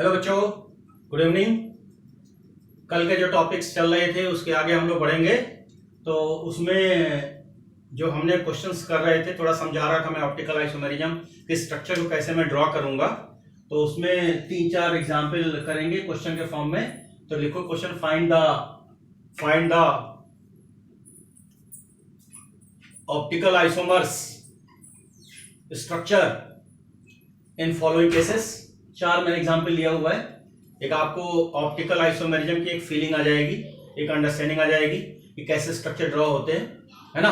Hello बच्चों, good evening. कल के जो टॉपिक्स चल रहे थे उसके आगे हम लोग बढ़ेंगे। तो उसमें जो हमने क्वेश्चंस कर रहे थे, थोड़ा समझा रहा था मैं ऑप्टिकल आइसोमेरिज्म के स्ट्रक्चर को कैसे मैं ड्रॉ करूंगा। तो उसमें 3-4 एग्जाम्पल करेंगे क्वेश्चन के फॉर्म में। तो लिखो question, find the optical isomers structure in following cases. 4 मैंने एग्जाम्पल लिया हुआ है। एक आपको ऑप्टिकल आइसोमेरिज्म की एक फीलिंग आ जाएगी, एक अंडरस्टैंडिंग आ जाएगी कि कैसे स्ट्रक्चर ड्रॉ होते हैं, है ना।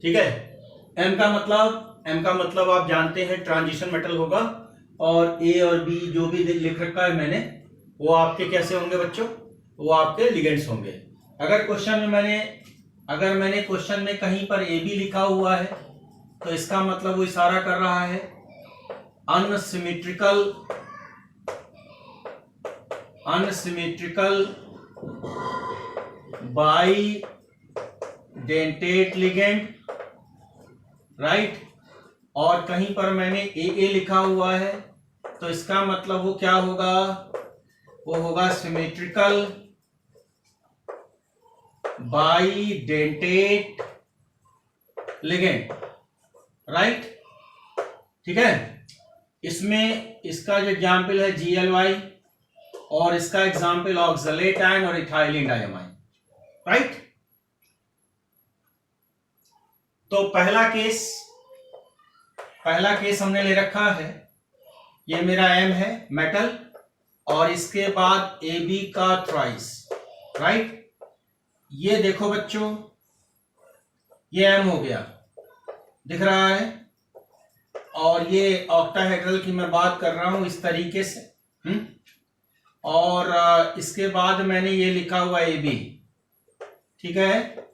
ठीक है। एम का मतलब आप जानते हैं ट्रांजिशन मेटल होगा, और ए और बी जो भी लिख रखा है मैंने, वो आपके कैसे होंगे बच्चों, वो आपके लिगेंड्स होंगे। अगर मैंने क्वेश्चन में कहीं पर ए बी लिखा हुआ है तो इसका मतलब वो इशारा कर रहा है अनसिमेट्रिकल बाइडेंटेट लिगेंड, राइट। और कहीं पर मैंने ए लिखा हुआ है तो इसका मतलब वो क्या होगा, वो होगा सिमेट्रिकल बाइडेंटेट लिगेंड, राइट। ठीक है। इसमें इसका जो एग्जाम्पल है GLY, और इसका एग्जाम्पल ऑक्सलेट आयन और इथाइलिन डायमाइन, राइट। तो पहला केस हमने ले रखा है, ये मेरा M है मेटल, और इसके बाद AB का थ्राइस, राइट। ये देखो बच्चों, ये M हो गया, दिख रहा है। और ये ऑक्टाहेड्रल की मैं बात कर रहा हूं इस तरीके से। और इसके बाद मैंने ये लिखा हुआ AB, ठीक है।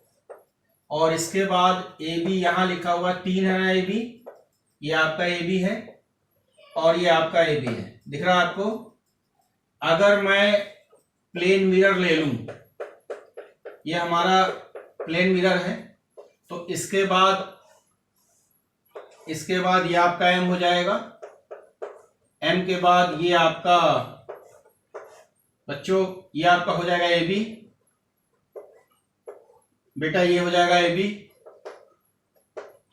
और इसके बाद AB यहां लिखा हुआ 3 है ना, AB, ये आपका AB है और ये आपका AB है, दिख रहा है आपको। अगर मैं प्लेन मिरर ले लूं, ये हमारा प्लेन मिरर है, तो इसके बाद ये आपका M हो जाएगा। M के बाद ये आपका बच्चों, ये आपका हो जाएगा AB, बेटा ये हो जाएगा AB,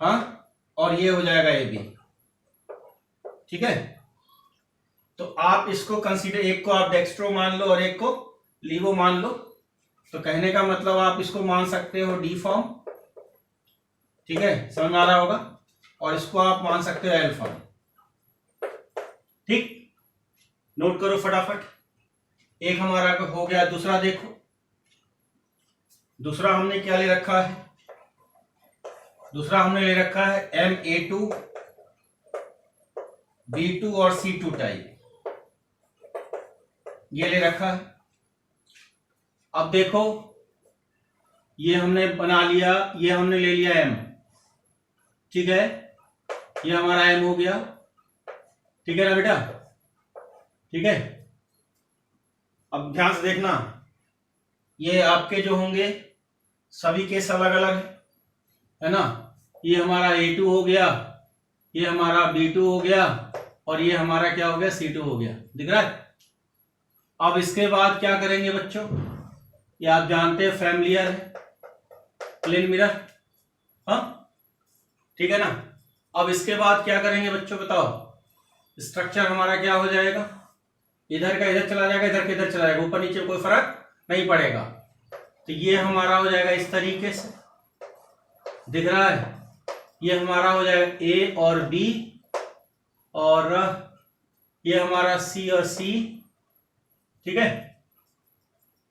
हाँ, और ये हो जाएगा AB, ठीक है। तो आप इसको कंसीडर, एक को आप डेक्स्ट्रो मान लो और एक को लीवो मान लो। तो कहने का मतलब आप इसको मान सकते हो D फॉर्म, ठीक है, समझ में आ रहा होगा। और इसको आप मान सकते हो L फॉर्म, ठीक। नोट करो फटाफट। एक हमारा हो गया। दूसरा देखो, दूसरा हमने क्या ले रखा है, दूसरा हमने ले रखा है MA2, B2 और C2 टाइप, ये ले रखा है। अब देखो, ये हमने बना लिया, ये हमने ले लिया M, ठीक है, ये हमारा M हो गया, ठीक है ना बेटा, ठीक है। अब ध्यान से देखना, ये आपके जो होंगे सभी केस अलग अलग है ना। ये हमारा A2 हो गया, ये हमारा B2 हो गया, और ये हमारा क्या हो गया, C2 हो गया, दिख रहा है। अब इसके बाद क्या करेंगे बच्चों, ये आप जानते हैं फैमिलियर है, प्लेन मिरर, हाँ, ठीक है ना। अब इसके बाद क्या करेंगे बच्चों, बताओ। स्ट्रक्चर हमारा क्या हो जाएगा, इधर का इधर चला जाएगा, इधर का इधर चला जाएगा, ऊपर नीचे कोई फर्क नहीं पड़ेगा। तो ये हमारा हो जाएगा इस तरीके से, दिख रहा है। ये हमारा हो जाएगा A और B, और ये हमारा C और C, ठीक है,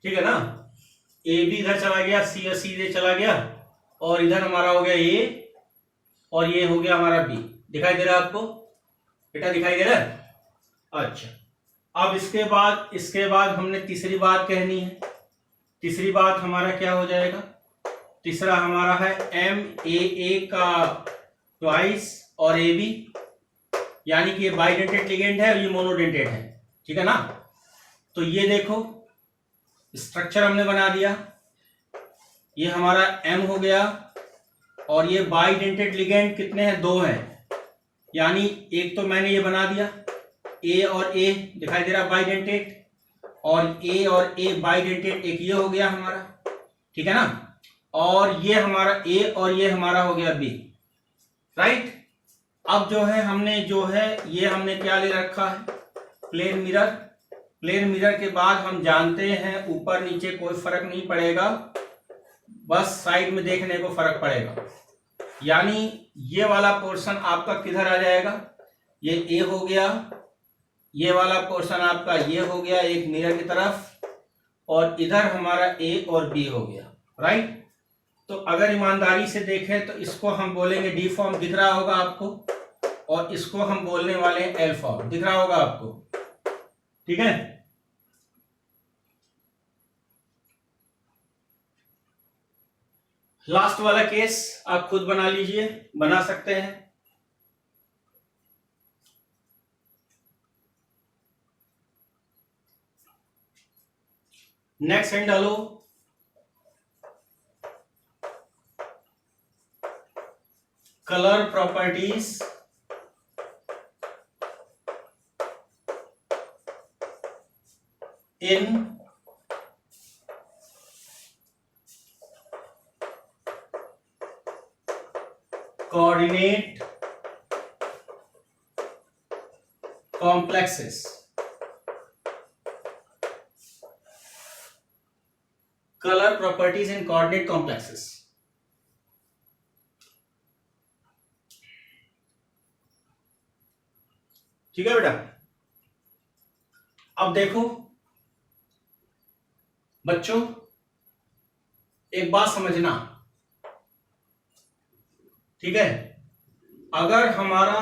ठीक है ना। A भी इधर चला गया, C और C इधर चला गया, और इधर हमारा हो गया A, और ये हो गया हमारा B। दिखाई दे रहा है आपको बेटा, दिखाई दे रहा है। अच्छा, अब इसके बाद हमने तीसरी बात कहनी है। तीसरी बात हमारा क्या हो जाएगा, तीसरा हमारा है MAA का ट्वाइस और AB, यानी कि ये बाइडेंटेट लिगेंड है और ये मोनोडेंटेट है, ठीक है ना। तो ये देखो, स्ट्रक्चर हमने बना दिया, ये हमारा M हो गया, और ये बाइडेंटेट लिगेंड कितने हैं, 2 हैं, यानी एक तो मैंने ये बना दिया, ए और ए दिखाई दे रहा बाइडेंटेट, और ए और ए बाइडेंटेट, एक ये हो गया हमारा, ठीक है ना, और ये हमारा ए और ये हमारा हो गया बी, राइट। अब जो है हमने जो है ये हमने क्या ले रखा है, प्लेन मिरर। प्लेन मिरर के बाद हम जानते हैं ऊपर नीचे कोई फर्क नहीं पड़ेगा, बस साइड में देखने को फर्क पड़ेगा। यानी ये वाला पोर्शन आपका किधर आ जाएगा, ये ए हो गया, ये वाला पोर्शन आपका ये हो गया एक मिरर की तरफ, और इधर हमारा ए और बी हो गया, राइट। तो अगर ईमानदारी से देखें तो इसको हम बोलेंगे डी फॉर्म, दिख रहा होगा आपको, और इसको हम बोलने वाले हैं एल फॉर्म, दिख रहा होगा आपको, ठीक है। लास्ट वाला केस आप खुद बना लीजिए, बना सकते हैं। नेक्स्ट हैंड डालो, colour properties in coordinate complexes. Color properties in coordinate complexes. ठीक है बेटा। अब देखो बच्चों, एक बात समझना, ठीक है। अगर हमारा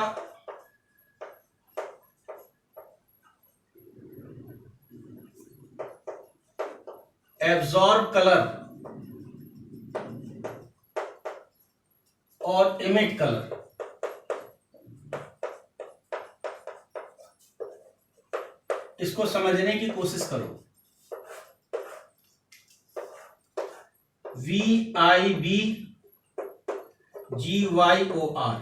एब्जॉर्ब कलर और इमिट कलर इसको समझने की कोशिश करो। VIB GYOR,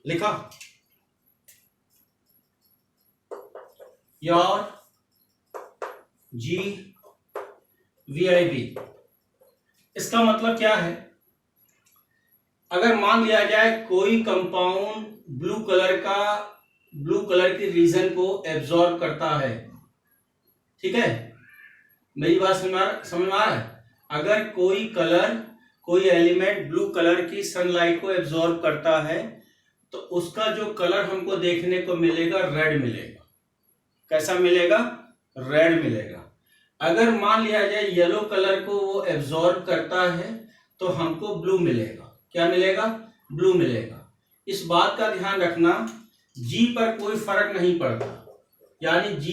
लिखा योर GVIB। इसका मतलब क्या है, अगर मान लिया जाए कोई कंपाउंड ब्लू कलर की रीजन को एब्जॉर्ब करता है, ठीक है, मेरी बात समझ में आ रहा है। अगर कोई एलिमेंट ब्लू कलर की सनलाइट को एब्जॉर्ब करता है तो उसका जो कलर हमको देखने को मिलेगा रेड मिलेगा। कैसा मिलेगा, रेड मिलेगा। अगर मान लिया जाए येलो कलर को वो एब्जॉर्ब करता है तो हमको ब्लू मिलेगा। क्या मिलेगा, ब्लू मिलेगा। इस बात का ध्यान रखना, जी पर कोई फर्क नहीं पड़ता, यानी जी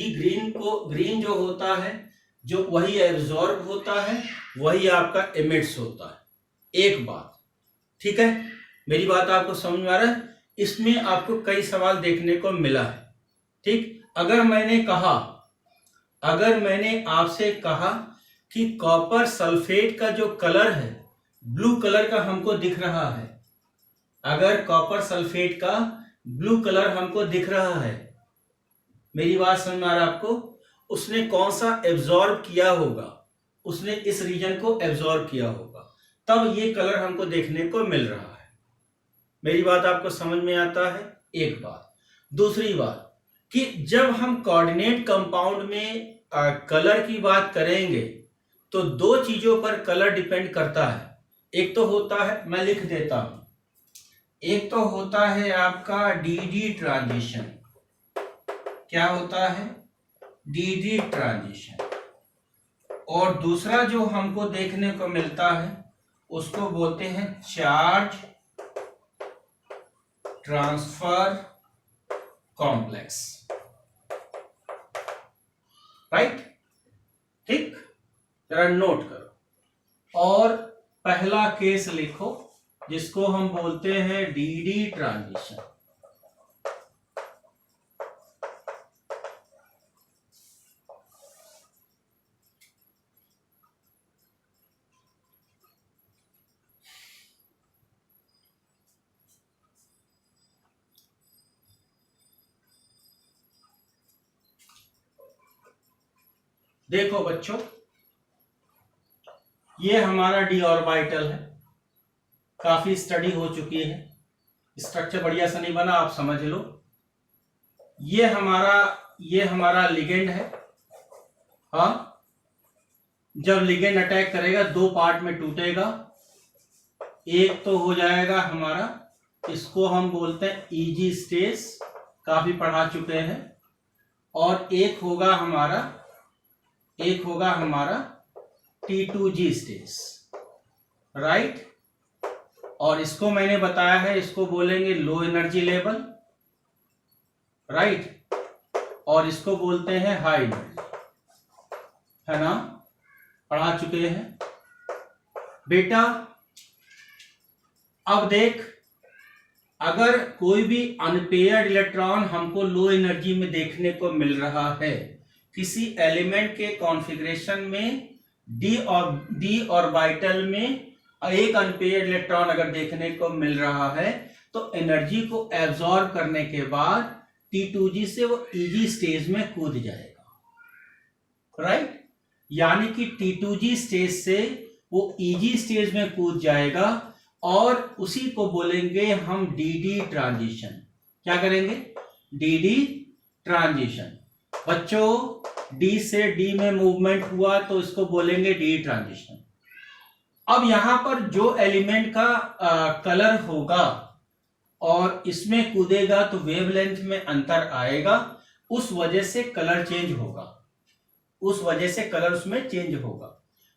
ग्रीन जो होता है, जो वही एब्जॉर्ब होता है, वही आपका इमिट्स होता है। एक बात, ठीक है, मेरी बात आपको समझ में आ रहा है। इसमें आपको कई सवाल देखने को मिला है, ठीक। अगर मैंने आपसे कहा कि कॉपर सल्फेट का जो कलर है ब्लू कलर का हमको दिख रहा है, अगर कॉपर सल्फेट का ब्लू कलर हमको दिख रहा है, मेरी बात समझ में आ रहा है आपको, उसने कौन सा एब्जॉर्ब किया होगा, उसने इस रीजन को एब्जॉर्ब किया होगा, तब ये कलर हमको देखने को मिल रहा है। मेरी बात आपको समझ में आता है, एक बात। दूसरी बात कि जब हम कोऑर्डिनेट कंपाउंड में कलर की बात करेंगे तो दो चीजों पर कलर डिपेंड करता है। एक तो होता है, मैं लिख देता हूं, एक तो होता है आपका DD ट्रांजिशन। क्या होता है, DD ट्रांजिशन। और दूसरा जो हमको देखने को मिलता है उसको बोलते हैं चार्ज ट्रांसफर कॉम्प्लेक्स, राइट। ठीक, जरा नोट करो। और पहला केस लिखो जिसको हम बोलते हैं डीडी ट्रांजिशन। देखो बच्चों, ये हमारा डी ऑर्बिटल है, काफी स्टडी हो चुकी है, स्ट्रक्चर बढ़िया सा नहीं बना, आप समझ लो। ये हमारा लिगेंड है। हाँ, जब लिगेंड अटैक करेगा दो पार्ट में टूटेगा। एक तो हो जाएगा हमारा, इसको हम बोलते हैं ईजी स्टेज, काफी पढ़ा चुके हैं। और एक होगा हमारा T2G स्टेज, राइट। और इसको मैंने बताया है, इसको बोलेंगे लो एनर्जी लेवल, राइट। और इसको बोलते हैं हाई एनर्जी, है ना, पढ़ा चुके हैं बेटा। अब देख, अगर कोई भी अनपेयर्ड इलेक्ट्रॉन हमको लो एनर्जी में देखने को मिल रहा है, किसी एलिमेंट के कॉन्फ़िगरेशन में डी ऑर्बिटल में एक अनपेयर्ड इलेक्ट्रॉन अगर देखने को मिल रहा है, तो एनर्जी को एब्जॉर्ब करने के बाद T2G से वो ईजी स्टेज में कूद जाएगा, राइट। यानी कि T2G स्टेज से वो ईजी स्टेज में कूद जाएगा और उसी को बोलेंगे हम डीडी ट्रांजिशन। क्या करेंगे? DD transition. बच्चों, डी से डी में मूवमेंट हुआ तो इसको बोलेंगे डी ट्रांजिशन। अब यहां पर जो एलिमेंट का कलर होगा और इसमें कूदेगा तो वेवलेंथ में अंतर आएगा, उस वजह से कलर चेंज होगा, उस वजह से कलर उसमें चेंज होगा।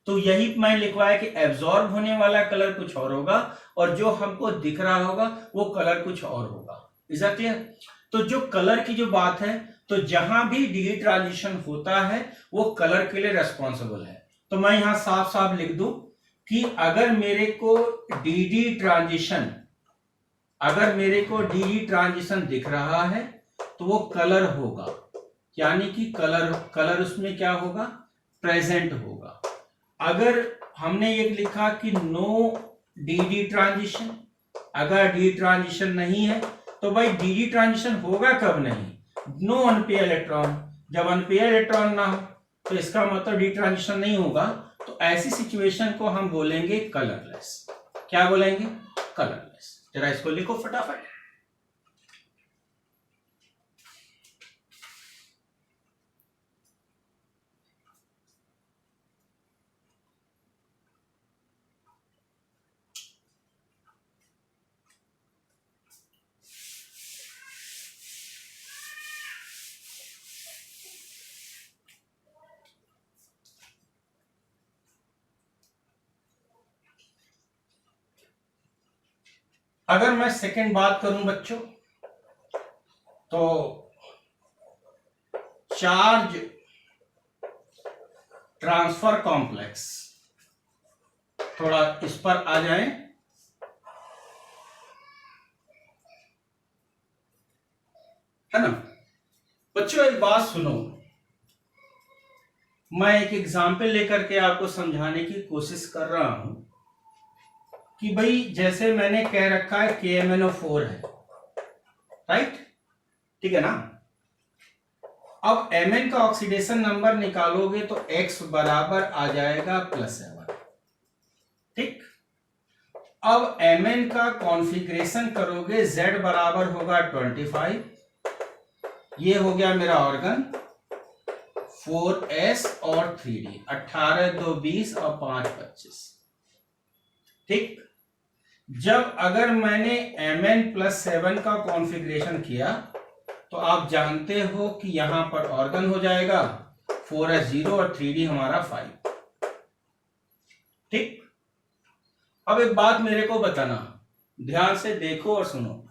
तो यही मैं लिखवाया कि एब्जॉर्ब होने वाला कलर कुछ और होगा और जो हमको दिख रहा होगा वो कलर कुछ और होगा। Is that clear? तो जो कलर की जो बात है, तो जहां भी डी ट्रांजिशन होता है वो कलर के लिए रेस्पॉन्सिबल है। तो मैं यहां साफ साफ लिख दूं कि अगर मेरे को डीडी ट्रांजिशन दिख रहा है तो वो कलर होगा, यानी कि कलर उसमें क्या होगा? प्रेजेंट होगा। अगर हमने ये लिखा कि नो डीडी ट्रांजिशन, अगर डी ट्रांजिशन नहीं है तो भाई डीडी ट्रांजिशन होगा कब? नहीं, नो अनपेयर इलेक्ट्रॉन। जब अनपेयर इलेक्ट्रॉन ना हो तो इसका मतलब डी ट्रांजिशन नहीं होगा। तो ऐसी सिचुएशन को हम बोलेंगे कलरलेस। क्या बोलेंगे? कलरलेस। जरा इसको लिखो फटाफट। अगर मैं सेकंड बात करूं बच्चों, तो चार्ज ट्रांसफर कॉम्प्लेक्स, थोड़ा इस पर आ जाएं। है ना बच्चों, एक बात सुनो, मैं एक एग्जाम्पल लेकर के आपको समझाने की कोशिश कर रहा हूं कि भाई जैसे मैंने कह रखा है KMnO4 है, राइट, ठीक है ना। अब Mn का ऑक्सीडेशन नंबर निकालोगे तो X बराबर आ जाएगा +7, ठीक। अब Mn का कॉन्फ़िगरेशन करोगे, Z बराबर होगा 25, ये हो गया मेरा ऑर्गन 4s और 3d, 18 2 20 और 5 25, ठीक। जब अगर मैंने Mn+7 का कॉन्फ़िगरेशन किया तो आप जानते हो कि यहां पर ऑर्गन हो जाएगा 4s 0 और 3d हमारा 5, ठीक। अब एक बात मेरे को बताना, ध्यान से देखो और सुनो।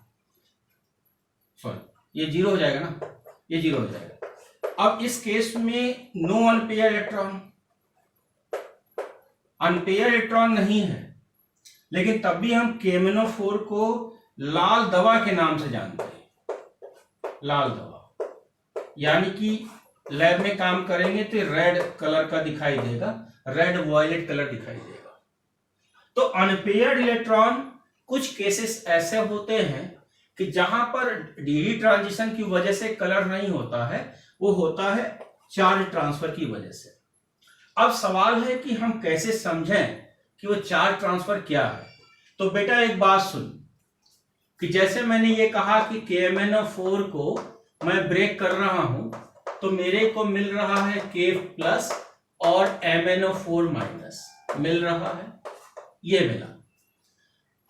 सॉरी, ये जीरो हो जाएगा ना, ये जीरो हो जाएगा। अब इस केस में no unpair electron, unpair electron नहीं है, लेकिन तब भी हम KMnO4 को लाल दवा के नाम से जानते हैं। लाल दवा, यानी कि लैब में काम करेंगे तो रेड कलर का दिखाई देगा, रेड वायलेट कलर दिखाई देगा। तो अनपेयर्ड इलेक्ट्रॉन कुछ केसेस ऐसे होते हैं कि जहां पर डी ट्रांजिशन की वजह से कलर नहीं होता है, वो होता है चार्ज ट्रांसफर की वजह से। अब सवाल है कि हम कैसे समझें कि वो चार्ज ट्रांसफर क्या है। तो बेटा एक बात सुन, कि जैसे मैंने ये कहा कि KMnO4 को मैं ब्रेक कर रहा हूं, तो मेरे को मिल रहा है K प्लस और MnO4 माइनस मिल रहा है, ये मिला।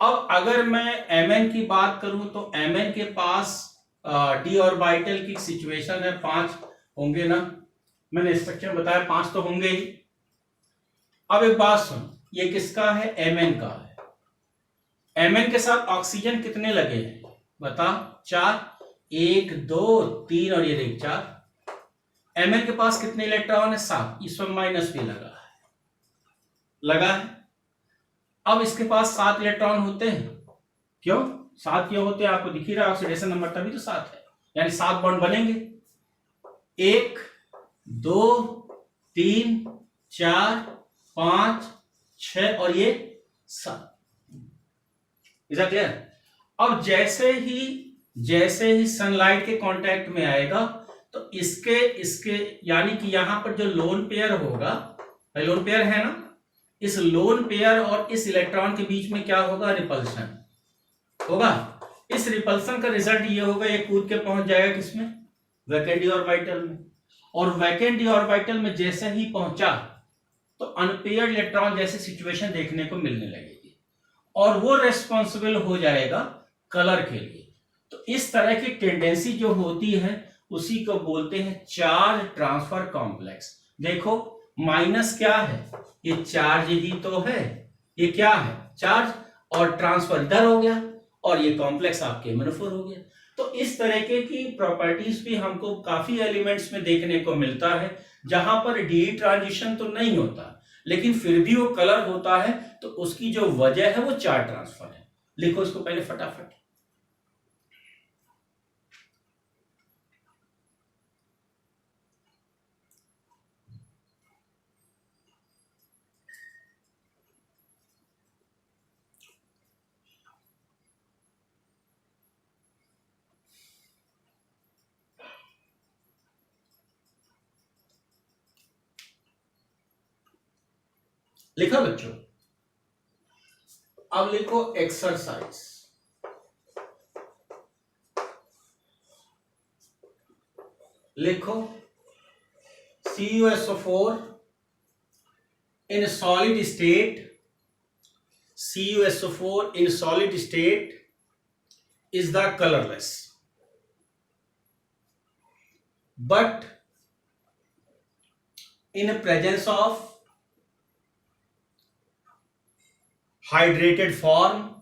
अब अगर मैं Mn की बात करूं तो Mn के पास d ऑर्बिटल की सिचुएशन है, 5 होंगे ना, मैंने स्ट्रक्चर बताया 5 तो होंगे ही। अब एक बात सुन, ये किसका है? Mn का है। Mn के साथ ऑक्सीजन कितने लगे हैं बता? 4, 1 2 3 और ये देख 4। Mn के पास कितने इलेक्ट्रॉन है? 7, इसमें माइनस भी लगा है। अब इसके पास 7 इलेक्ट्रॉन होते हैं, क्यों 7 क्यों होते हैं? आपको दिख ही रहा है, ऑक्सीडेशन नंबर तभी तो 7 है, यानी 7 बॉन्ड बनेंगे। 1 2 3 4 5 6 और ये 7। Is that clear? अब जैसे ही सनलाइट के कांटेक्ट में आएगा तो इसके यानी कि यहां पर जो लोन पेयर होगा, लोन पेयर है ना, इस लोन पेयर और इस इलेक्ट्रॉन के बीच में क्या होगा? रिपल्शन होगा। इस रिपल्शन का रिजल्ट ये होगा, ये कूद के पहुंच जाएगा किसमें? वैकेंट डी ऑर्बिटल में। और वैकेंट डी ऑर्बिटल में जैसे ही पहुंचा तो अनपेयर्ड इलेक्ट्रॉन जैसी सिचुएशन देखने को मिलने लगेगी, और वो रेस्पॉन्सिबल हो जाएगा कलर के लिए। तो इस तरह की टेंडेंसी जो होती है उसी को बोलते हैं चार्ज ट्रांसफर कॉम्प्लेक्स। देखो माइनस क्या है? ये चार्ज ही तो है, ये क्या है? चार्ज, और ट्रांसफर इधर हो गया, और ये कॉम्प्लेक्स आपके KMnO4 हो गया। तो इस तरह की प्रॉपर्टीज भी हमको काफी एलिमेंट्स में देखने को मिलता है, जहां पर डी ट्रांजिशन तो नहीं होता लेकिन फिर भी वो कलर होता है। तो उसकी जो वजह है वो चार्ज ट्रांसफर है। लिखो इसको पहले फटाफट। लिखा बच्चों? अब लिखो एक्सरसाइज। लिखो CuSO4 in solid state, CuSO4 in solid state is the colorless, but in presence of hydrated form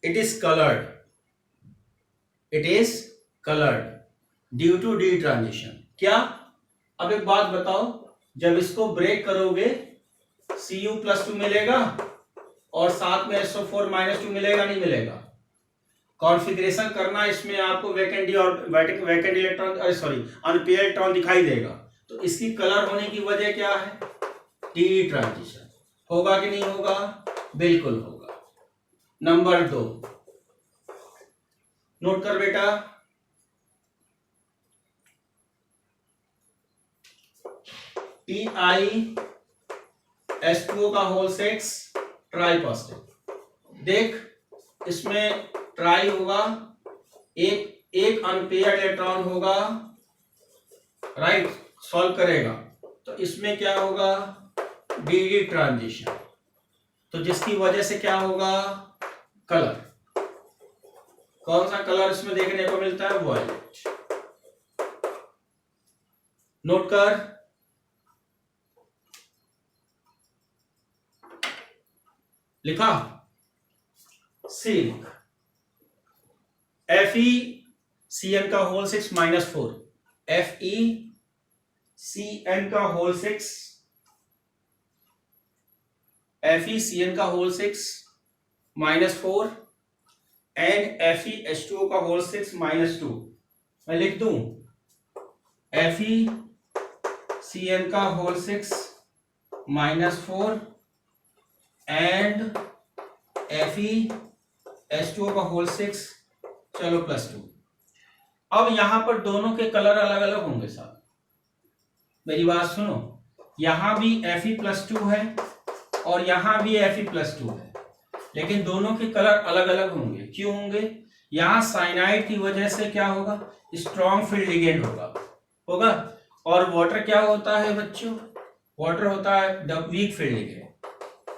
it is colored due to D transition। क्या? अब एक बात बताओ, जब इसको ब्रेक करोगे Cu+2 मिलेगा और साथ में SO4-2 मिलेगा, नहीं मिलेगा? कॉन्फ़िगरेशन करना, इसमें आपको vacant electron sorry unpaired electron दिखाई देगा। तो इसकी कलर होने की वजह क्या है? D transition. होगा कि नहीं होगा? बिल्कुल होगा। नंबर 2 नोट कर बेटा, TiS2O का होल 6 ट्राई पॉजिटिव। देख इसमें ट्राई होगा, एक अनपेयर्ड इलेक्ट्रॉन होगा, राइट, सॉल्व करेगा तो इसमें क्या होगा? D transition. तो जिसकी वजह से क्या होगा? कलर। कौन सा कलर इसमें देखने को मिलता है? वॉयलेट। नोट कर, लिखा, सिल्क FeCN का होल 6 -4, FeCN का होल 6, FeCN का होल 6 -4 एंड FeH2O का होल 6 -2। मैं लिख दूं FeCN का होल 6 -4 एंड FeH2O का होल 6 चलो +2। अब यहां पर दोनों के कलर अलग अलग होंगे साहब, मेरी बात सुनो, यहां भी Fe+2 है और यहां भी Fe+2 है, लेकिन दोनों के कलर अलग अलग होंगे। क्यों होंगे? यहां साइनाइड की वजह से क्या होगा, स्ट्रॉन्ग फील्ड लिगेंड होगा और वाटर क्या होता है बच्चों, वाटर होता है वीक फील्ड लिगेंड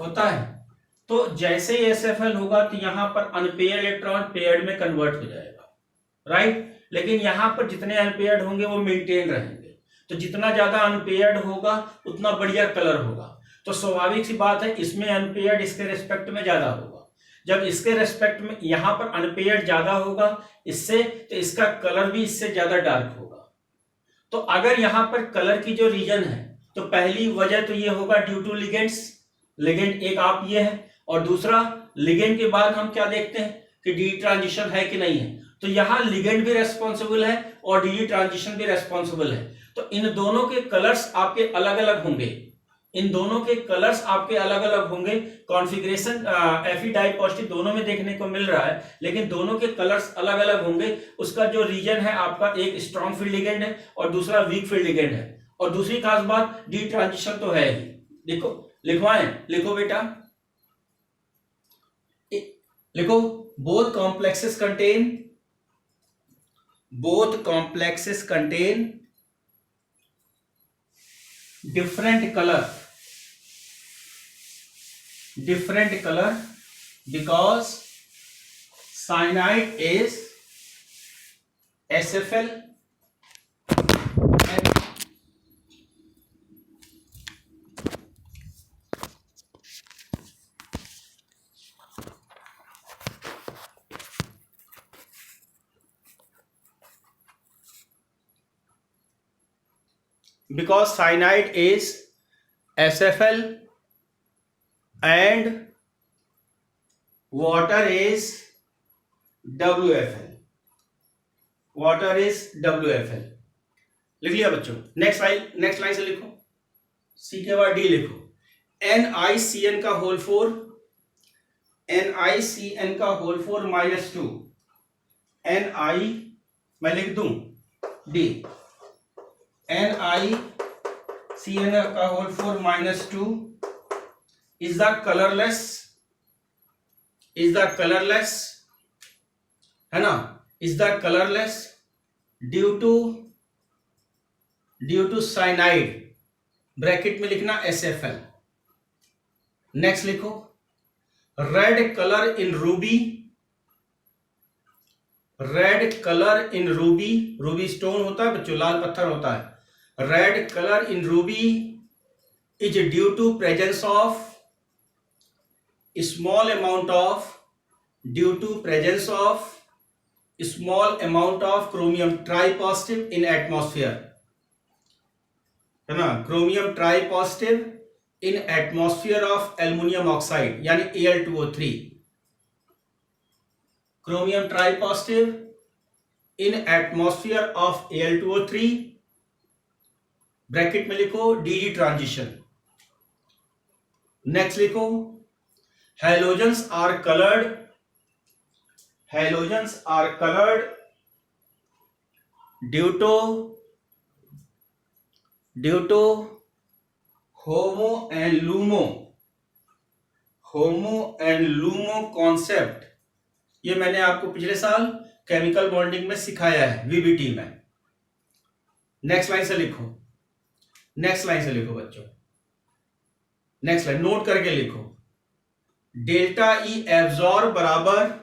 होता है। तो जैसे ही SFL होगा तो यहां पर अनपेयर्ड इलेक्ट्रॉन पेयर्ड में कन्वर्ट हो जाएगा, राइट। लेकिन यहां पर जितने अनपेयर्ड होंगे वो मेंटेन रहेंगे, तो जितना ज्यादा अनपेयर्ड होगा उतना बढ़िया कलर होगा। तो स्वाभाविक सी बात है, इसमें अनपेयर्ड इसके रेस्पेक्ट में ज्यादा होगा। जब इसके रेस्पेक्ट में यहां पर अनपेयर्ड ज्यादा होगा इससे, तो इसका कलर भी इससे ज्यादा डार्क होगा। तो अगर यहां पर कलर की जो रीजन है, तो पहली वजह तो ये होगा ड्यू टू लिगेंड्स, लिगेंड एक आप ये है, और दूसरा लिगेंड के बाद हम क्या देखते हैं कि डी ट्रांजिशन है कि नहीं है। तो यहां लिगेंड भी रेस्पॉन्सिबल है और डी ट्रांजिशन भी रेस्पॉन्सिबल है। तो इन दोनों के कलर्स आपके अलग अलग होंगे, इन दोनों के कलर्स आपके अलग अलग होंगे। कॉन्फ़िगरेशन Fe डाई पॉजिटिव दोनों में देखने को मिल रहा है, लेकिन दोनों के कलर्स अलग अलग होंगे। उसका जो रीजन है आपका, एक स्ट्रॉन्ग फील्ड लिगेंड है और दूसरा वीक फील्ड लिगेंड है। और दूसरी खास बात, डी ट्रांजिशन तो है ही। देखो, लिखवाएं, लिखो बेटा, लिखो, both complexes contain different color because cyanide is SFL and because cyanide is SFL and water is WFL, लिख लिया बच्चों। नेक्स्ट लाइन से लिखो, सी के बाद डी लिखो, NiCN का होल 4 -2 Ni, मैं लिख दूं डी, NiCN का होल 4 -2 is the colorless, है ना, is the colorless due to cyanide, bracket में लिखना SFL। नेक्स्ट लिखो, red colour in ruby stone होता है बच्चों, लाल पत्थर होता है। Red colour in ruby is due to presence of small amount of chromium tripositive in atmosphere, है ना, chromium tripositive in atmosphere of aluminum oxide यानी Al2O3, chromium tripositive in atmosphere of Al2O3, bracket में लिखो DD transition. Next लिखो, halogens are colored due to homo and LUMO concept। ये मैंने आपको पिछले साल केमिकल बॉन्डिंग में सिखाया है, VBT में। नेक्स्ट लाइन से लिखो बच्चों, नेक्स्ट लाइन नोट करके लिखो, डेल्टा ई एब्जॉर्ब बराबर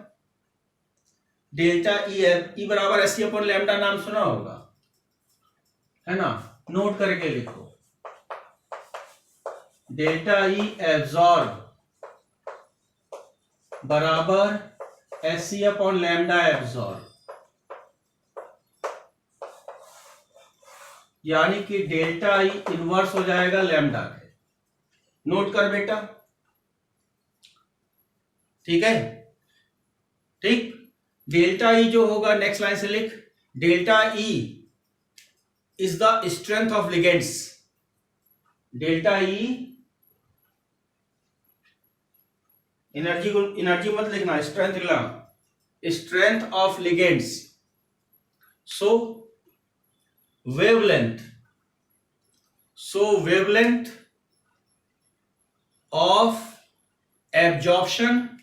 SE/λ नाम सुना होगा, है ना, नोट करके लिखो, डेल्टा ई एब्जॉर्ब बराबर S C upon lambda absorb, यानी कि डेल्टा ई इनवर्स हो जाएगा लैम्डा के। नोट कर बेटा, ठीक है, ठीक। डेल्टा ई जो होगा, नेक्स्ट लाइन से लिख, delta E is the strength of ligands. Delta E, energy मत लिखना, स्ट्रेंथ लिखना, strength of ligands. So wavelength of absorption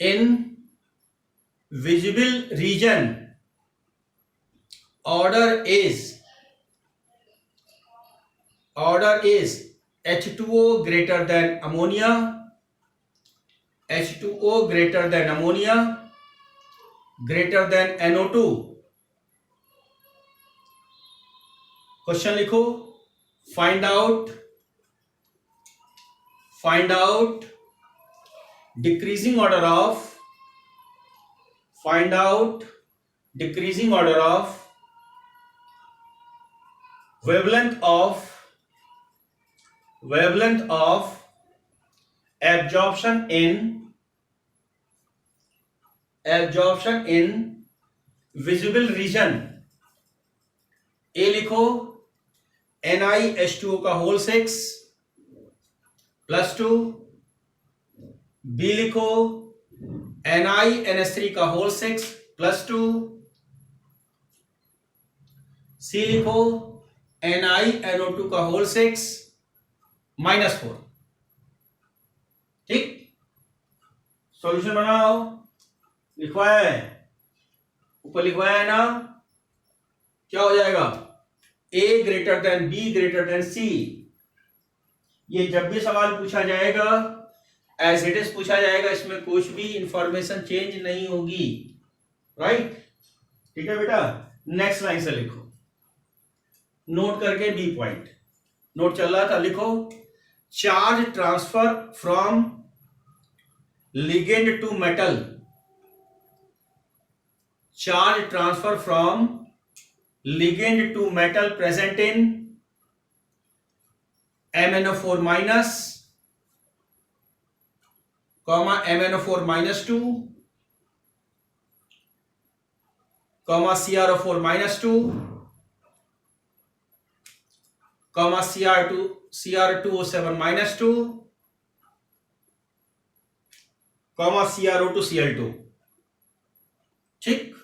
in visible region, order is H2O greater than ammonia, H2O greater than ammonia greater than NO2। Question लिखो, find out decreasing order of wavelength of absorption in visible region। A लिखो NiH2O का whole 6 +2, B लिखो NiNH3 का whole 6 +2, सी लिखो NiNO2 का whole 6 -4। ठीक, solution बनाओ, लिखवाया है, ऊपर लिखवाया है ना, क्या हो जाएगा, A greater than B greater than C। ये जब भी सवाल पूछा जाएगा एज इट इज पूछा जाएगा, इसमें कुछ भी इंफॉर्मेशन चेंज नहीं होगी, राइट, ठीक है बेटा। नेक्स्ट लाइन से लिखो, नोट करके बी पॉइंट, नोट चल रहा था, लिखो charge transfer from ligand to metal, charge transfer from ligand to metal present in MnO4 minus, MnO4 minus 2, CrO4 minus 2, Cr2O7 minus 2, CrO2Cl2। ठीक,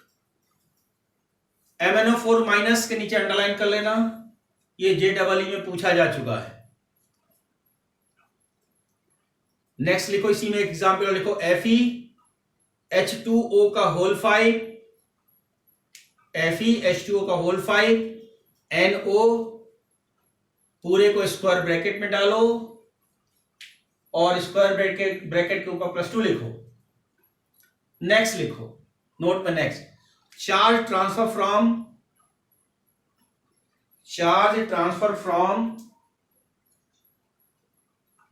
MnO4 माइनस के नीचे अंडरलाइन कर लेना, ये JEE में पूछा जा चुका है। नेक्स्ट लिखो, इसी में एग्जांपल लिखो, FeH2O का होल 5, FeH2O का होल 5 NO, पूरे को स्क्वायर ब्रैकेट में डालो और स्क्वायर ब्रैकेट के ऊपर +2 लिखो। नेक्स्ट लिखो, नोट में next, charge transfer from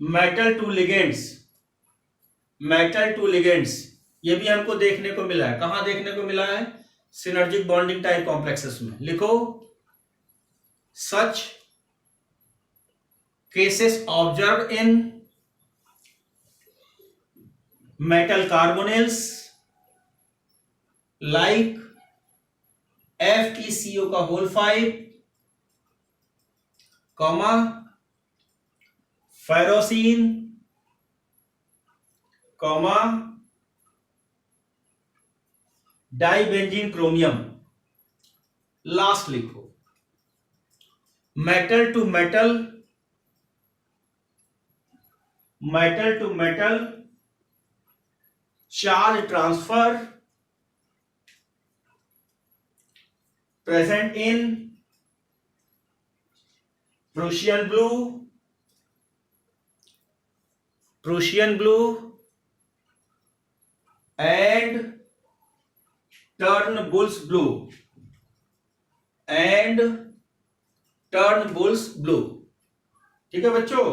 metal to ligands, ये भी हमको देखने को मिला है। कहां देखने को मिला है, सिनर्जिक बॉन्डिंग टाइप कॉम्प्लेक्सेस में। लिखो, such cases observed in metal carbonyls like FeCO का whole 5, ferrocene, dibenzene chromium. Last लिखो, metal to metal charge transfer present in Prussian blue and Turnbull's blue and Turnbull's blue. ठीक है बच्चों।